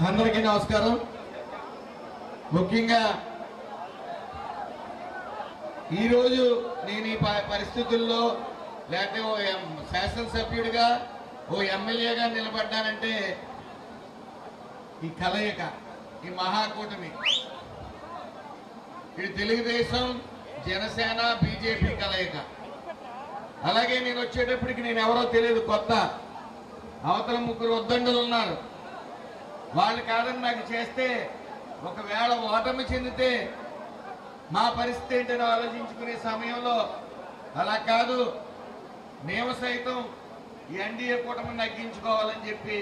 అందరికీ నమస్కారం. ముఖ్యంగా ఈరోజు నేను ఈ పరిస్థితుల్లో లేకపోతే ఓ శాసనసభ్యుడిగా ఓ ఎమ్మెల్యేగా నిలబడ్డానంటే ఈ కలయిక, ఈ మహాకూటమి, ఇది తెలుగుదేశం, జనసేన, బీజేపీ కలయిక. అలాగే నేను వచ్చేటప్పటికి నేను ఎవరో తెలియదు, కొత్త. అవతల ముగ్గురు ఉద్దండులు ఉన్నారు. వాళ్ళు కాదని నాకు చేస్తే ఒకవేళ ఓటమి చెందితే మా పరిస్థితి ఏంటని ఆలోచించుకునే సమయంలో అలా కాదు, మేము సైతం ఈ ఎన్డీఏ కూటమిని నగ్గించుకోవాలని చెప్పి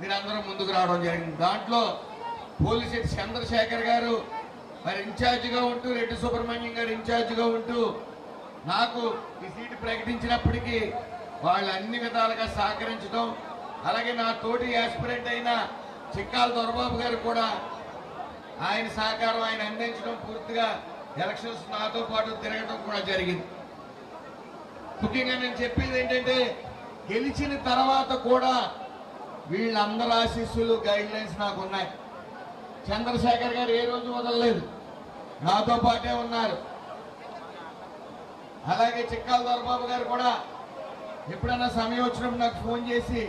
మీరందరూ ముందుకు రావడం జరిగింది. దాంట్లో పోలిశెట్టి చంద్రశేఖర్ గారు మరి ఇన్ఛార్జిగా ఉంటూ, రెడ్డి సుబ్రహ్మణ్యం గారు ఇన్ఛార్జిగా ఉంటూ నాకు ఈ సీటు ప్రకటించినప్పటికీ వాళ్ళు అన్ని విధాలుగా సహకరించడం, అలాగే నా తోటి యాస్పిరెంట్ అయిన చిక్కాల దొరబాబు గారు కూడా ఆయన సహకారం ఆయన అందించడం, పూర్తిగా ఎలక్షన్స్ నాతో పాటు తిరగడం కూడా జరిగింది. ముఖ్యంగా నేను చెప్పేది ఏంటంటే, గెలిచిన తర్వాత కూడా వీళ్ళందరి ఆశీస్సులు, గైడ్ లైన్స్ నాకు ఉన్నాయి. చంద్రశేఖర్ గారు ఏ రోజు వదలలేదు, నాతో పాటే ఉన్నారు. అలాగే చిక్కాల దొరబాబు గారు కూడా ఎప్పుడైనా సమయం వచ్చినప్పుడు నాకు ఫోన్ చేసి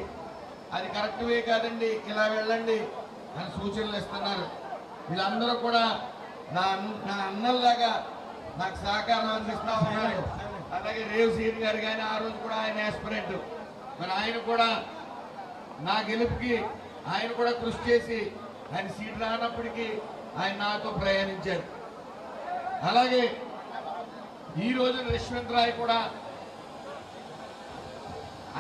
అది కరెక్ట్ వే కాదండి, ఇలా వెళ్ళండి అని సూచనలు ఇస్తున్నారు. వీళ్ళందరూ కూడా నా అన్నల్లాగా నాకు సహకారం అందిస్తూ ఉన్నారు. అలాగే రేవ్ సీన్ గారు కానీ ఆ రోజు కూడా ఆయన యాస్పిరెంట్, మరి ఆయన కూడా నా గెలుపుకి ఆయన కూడా కృషి చేసి ఆయన సీట్ రానప్పటికీ ఆయన నాతో ప్రయాణించారు. అలాగే ఈరోజు యశ్వంత్ రాయ్ కూడా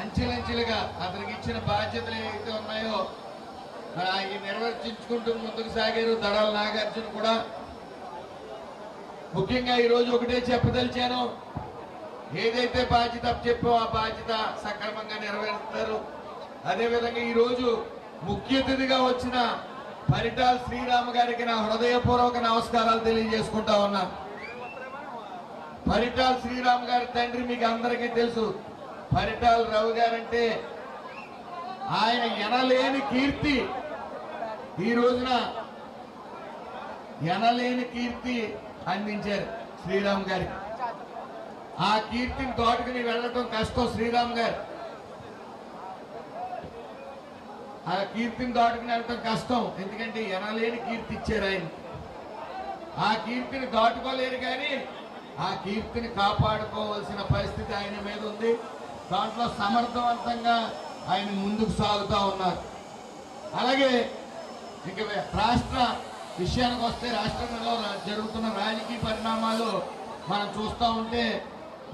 అంచెలంచెలుగా అతనికి ఇచ్చిన బాధ్యతలు ఏవైతే ఉన్నాయో మరి అవి నిర్వర్తించుకుంటూ ముందుకు సాగారు. దడాల నాగార్జున కూడా. ముఖ్యంగా ఈరోజు ఒకటే చెప్పదలిచాను, ఏదైతే బాధ్యత చెప్పో ఆ బాధ్యత సక్రమంగా నెరవేరుస్తారు. అదేవిధంగా ఈరోజు ముఖ్య అతిథిగా వచ్చిన పరిటాల శ్రీరామ గారికి నా హృదయపూర్వక నమస్కారాలు తెలియజేసుకుంటా ఉన్నా. పరిటాల శ్రీరామ్ గారి తండ్రి మీకు అందరికీ తెలుసు. పరిటాల రవి గారంటే ఆయన ఎనలేని కీర్తి, ఈ రోజున ఎనలేని కీర్తి అందించారు శ్రీరామ్ గారికి. ఆ కీర్తిని తోటకుని వెళ్ళటం కష్టం. శ్రీరామ్ గారు ఆ కీర్తిని దాటుకుని వెళ్ళటం కష్టం, ఎందుకంటే ఎనలేని కీర్తి ఇచ్చారు ఆయన. ఆ కీర్తిని దాటుకోలేరు, కానీ ఆ కీర్తిని కాపాడుకోవాల్సిన పరిస్థితి ఆయన మీద ఉంది. దాంట్లో సమర్థవంతంగా ఆయన ముందుకు సాగుతూ ఉన్నారు. అలాగే ఇక రాష్ట్ర విషయానికి వస్తే, రాష్ట్రంలో జరుగుతున్న రాజకీయ పరిణామాలు మనం చూస్తూ ఉంటే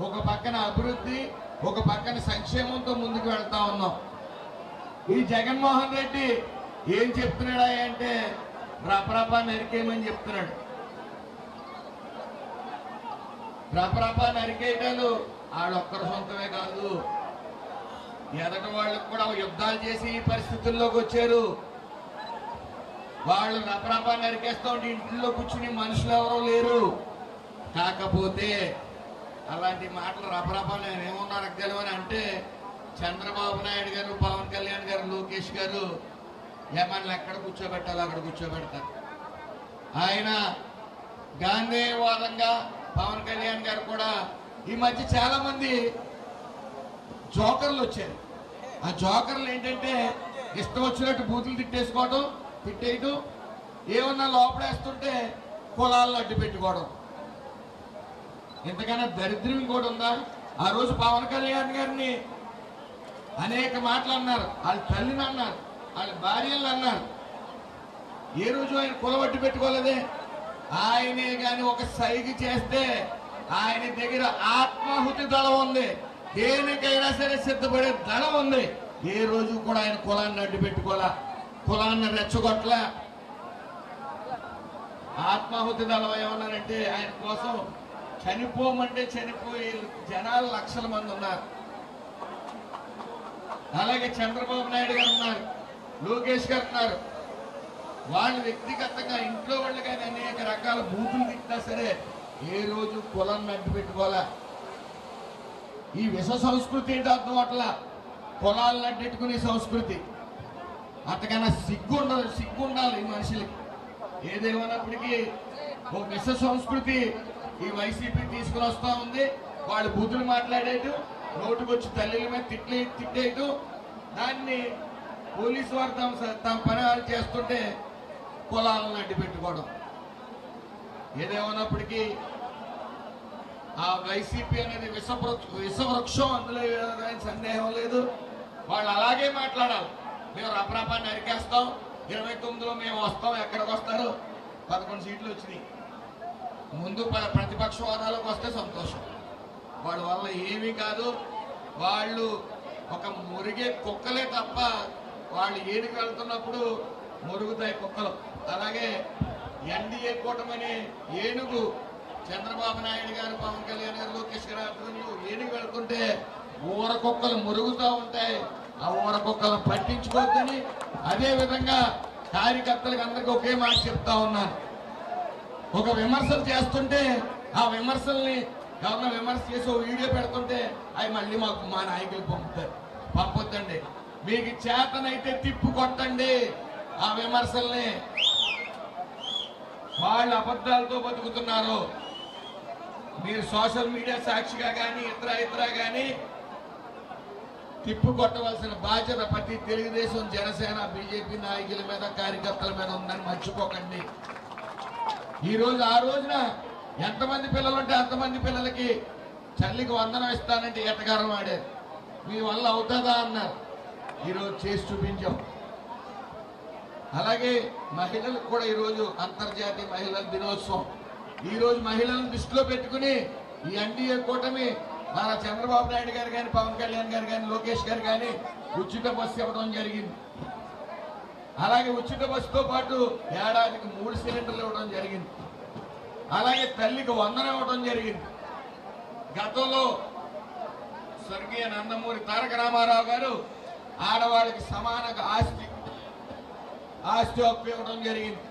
ఒక పక్కన అభివృద్ధి, ఒక పక్కన సంక్షేమంతో ముందుకు వెళ్తా ఉన్నాం. ఈ జగన్మోహన్ రెడ్డి ఏం చెప్తున్నాడా అంటే రపరపా నరికేయమని చెప్తున్నాడు. రపరపా నరికేయటాలు ఆడొక్కరు సొంతమే కాదు, ఎదటి వాళ్ళకు కూడా యుద్ధాలు చేసి ఈ పరిస్థితుల్లోకి వచ్చారు. వాళ్ళు రపరపా నరికేస్తూ ఉంటే ఇంట్లో కూర్చుని మనుషులు ఎవరో లేరు. కాకపోతే అలాంటి మాటలు రపరపా నేనేమన్నా నరకగలమని అంటే చంద్రబాబు నాయుడు గారు, పవన్ కళ్యాణ్ గారు, లోకేష్ గారు ఏమన్నా ఎక్కడ కూర్చోబెట్టాలో అక్కడ కూర్చోబెడతారు. ఆయన గాంధేయవాదంగా పవన్ కళ్యాణ్ గారు కూడా ఈ మధ్య చాలా మంది జోకర్లు వచ్చారు. ఆ జోకర్లు ఏంటంటే ఇష్టం వచ్చినట్టు బూతులు తిట్టేయటం, ఏమన్నా లోపడేస్తుంటే కులాలను అడ్డు పెట్టుకోవడం. ఇంతకన్నా దరిద్రం కూడా ఉందా? ఆ రోజు పవన్ కళ్యాణ్ గారిని అనేక మాటలు అన్నారు, వాళ్ళ తల్లిని అన్నారు, వాళ్ళ భార్యలను అన్నారు. ఏ రోజు ఆయన కులం అడ్డు పెట్టుకోలేదే. ఆయనే కానీ ఒక సైగ చేస్తే ఆయన దగ్గర ఆత్మాహుతి దళం ఉంది, దేనికైనా సరే సిద్ధపడే దళం ఉంది. ఏ రోజు కూడా ఆయన కులాన్ని అడ్డు పెట్టుకోలే, కులాన్ని రెచ్చగొట్టలే. ఆత్మాహుతి దళం ఏమన్నారంటే ఆయన కోసం చనిపోమంటే చనిపోయే జనాలు లక్షల మంది ఉన్నారు. అలాగే చంద్రబాబు నాయుడు గారు ఉన్నారు, లోకేష్ గారు ఉన్నారు. వాళ్ళు వ్యక్తిగతంగా ఇంట్లో వాళ్ళు కానీ అనేక రకాల బూతులు తిట్టినా సరే ఏ రోజు కులాన్ని అడ్డు పెట్టుకోలే. ఈ విష సంస్కృతి ఏంటో అర్థం అట్లా, కులాలను అడ్డెట్టుకునే సంస్కృతి. అంతకన్నా సిగ్గు ఉండాలి ఈ మనుషులకి. ఏదేమన్నప్పటికీ ఒక విశ్వ సంస్కృతి ఈ వైసీపీ తీసుకుని వస్తా ఉంది. వాళ్ళు బూతులు మాట్లాడేటు, నోటుకొచ్చి తల్లిల మీద తిట్టేటు, దాన్ని పోలీసు వారు తమ పని చేస్తుంటే కులాలను అడ్డు పెట్టుకోవడం. ఏదేమన్నప్పటికీ ఆ వైసీపీ అనేది విషవృక్షం, అందులో సందేహం లేదు. వాళ్ళు అలాగే మాట్లాడాలి. మేము రపరపాన్ని అరికేస్తాం, 29లో మేము వస్తాం. ఎక్కడికి వస్తారు? 11 సీట్లు వచ్చినాయి. ముందు ప్రతిపక్ష హోదాలోకి వస్తే సంతోషం. వాడి వల్ల ఏమీ కాదు. వాళ్ళు ఒక మురిగే కుక్కలే తప్ప వాళ్ళు ఏడికి వెళ్తున్నప్పుడు మురుగుతాయి కుక్కలు. అలాగే ఎన్డీఏ కూటమని ఏనుగు చంద్రబాబు నాయుడు గారు, పవన్ కళ్యాణ్ గారు, లోకేష్ గారు ఆధ్వర్యంలో ఏనుగు వెళ్తుంటే ఊర కుక్కలు మురుగుతూ ఉంటాయి. ఆ ఊర కుక్కలను పట్టించుకోవద్దని అదే విధంగా కార్యకర్తలకు అందరికీ ఒకే మాట చెప్తా ఉన్నాను. ఒక విమర్శలు చేస్తుంటే ఆ విమర్శల్ని ఎవరైనా విమర్శ చేసి ఒక వీడియో పెడుతుంటే అవి మళ్ళీ మా నాయకులు పంపొద్దండి. మీకు చేతనైతే తిప్పు కొట్టండి ఆ విమర్శల్ని. వాళ్ళు అబద్ధాలతో బతుకుతున్నారు. మీరు సోషల్ మీడియా సాక్షిగా కానీ ఇతర కానీ తిప్పు కొట్టవలసిన బాధ్యత ప్రతి తెలుగుదేశం, జనసేన, బీజేపీ నాయకుల మీద, కార్యకర్తల మీద ఉందని మర్చిపోకండి. ఆ రోజున ఎంతమంది పిల్లలు ఉంటే అంతమంది పిల్లలకి చల్లికి వందనం ఇస్తానంటే ఎట్టగారం ఆడారు. మీ వల్ల అవుతుందా అన్నారు. ఈరోజు చేసి చూపించాం. అలాగే మహిళలకు కూడా ఈరోజు అంతర్జాతీయ మహిళల దినోత్సవం. ఈరోజు మహిళలను దృష్టిలో పెట్టుకుని ఈ ఎన్డీఏ కూటమి నారా చంద్రబాబు నాయుడు గారు కానీ, పవన్ కళ్యాణ్ గారు కానీ, లోకేష్ గారు కానీ ఉచిత బస్సు ఇవ్వడం జరిగింది. అలాగే ఉచిత బస్సుతో పాటు ఏడాదికి 3 సిలిండర్లు ఇవ్వడం జరిగింది. అలాగే తల్లికి వందనం ఇవ్వడం జరిగింది. గతంలో స్వర్గీయ నందమూరి తారక రామారావు గారు ఆడవాళ్ళకి సమానంగా ఆస్తి హక్కు ఇవ్వడం జరిగింది.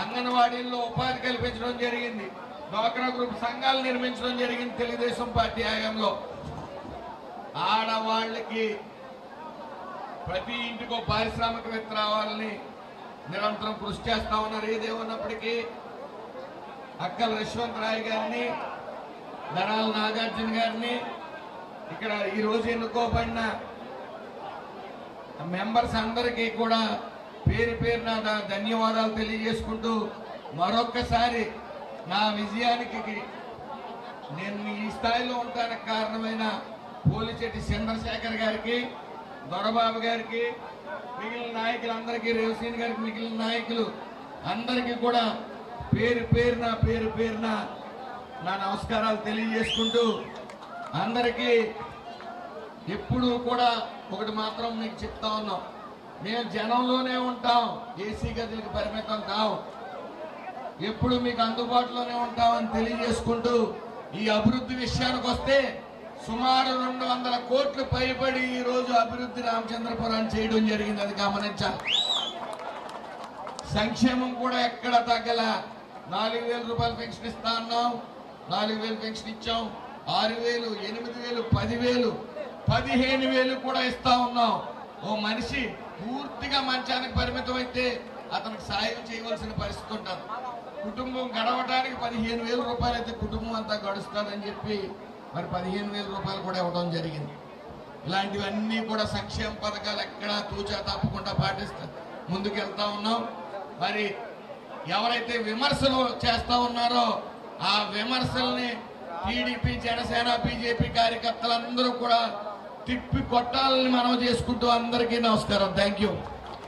అంగన్వాడీల్లో ఉపాధి కల్పించడం జరిగింది. డ్వాక్రా గ్రూప్ సంఘాలు నిర్మించడం జరిగింది తెలుగుదేశం పార్టీ హయాంలో. ఆడవాళ్ళకి ప్రతి ఇంటికో పారిశ్రామికవేత్త రావాలని నిరంతరం కృషి చేస్తా ఉన్నారు. ఏదేమన్నప్పటికీ అక్కల యశ్వంత్ రాయ్ గారిని, ధనాల నాగార్జున గారిని, ఇక్కడ ఈరోజు ఎన్నుకోబడిన మెంబర్స్ అందరికీ కూడా పేరున ధన్యవాదాలు తెలియజేసుకుంటూ మరొక్కసారి నా విజయానికి నేను ఈ స్థాయిలో ఉండడానికి కారణమైన పోలిచెట్టి చంద్రశేఖర్ గారికి, దొరబాబు గారికి, మిగిలిన నాయకులందరికీ, రేవసీని గారికి, మిగిలిన నాయకులు అందరికీ కూడా పేరున నా నమస్కారాలు తెలియజేసుకుంటూ అందరికీ ఎప్పుడు కూడా ఒకటి మాత్రం మీకు చెప్తా ఉన్నాం. మేము జనంలోనే ఉంటాం, ఏసీ గదులకు పరిమితం కావు. ఎప్పుడు మీకు అందుబాటులోనే ఉంటామని తెలియజేసుకుంటూ ఈ అభివృద్ధి విషయానికి వస్తే సుమారు 200 కోట్లు పైబడి ఈ రోజు అభివృద్ధి రామచంద్రపురాన్ని చేయడం జరిగింది. అది గమనించాలి. సంక్షేమం కూడా ఎక్కడ తగ్గల. 4,000 రూపాయలు పెన్షన్ ఇస్తా అన్నాం, 4,000 పెన్షన్ ఇచ్చాం. 6,000, 8,000, 10,000, 15,000 కూడా ఇస్తా ఉన్నాం. ఓ మనిషి పూర్తిగా మంచానికి పరిమితం అయితే అతనికి సాయం చేయవలసిన పరిస్థితి ఉంటుంది. కుటుంబం గడవడానికి 15,000 రూపాయలు అయితే కుటుంబం అంతా గడుస్తుందని చెప్పి మరి 15,000 రూపాయలు కూడా ఇవ్వడం జరిగింది. ఇలాంటివన్నీ కూడా సంక్షేమ పథకాలు ఎక్కడా తూచా తప్పకుండా పాటిస్తూ ముందుకెళ్తా ఉన్నాం. మరి ఎవరైతే విమర్శలు చేస్తా ఉన్నారో ఆ విమర్శల్ని టీడీపీ, జనసేన, బీజేపీ కార్యకర్తలందరూ కూడా తిప్పి కొట్టాలని మనం చేసుకుంటూ అందరికీ నమస్కారం. Thank you.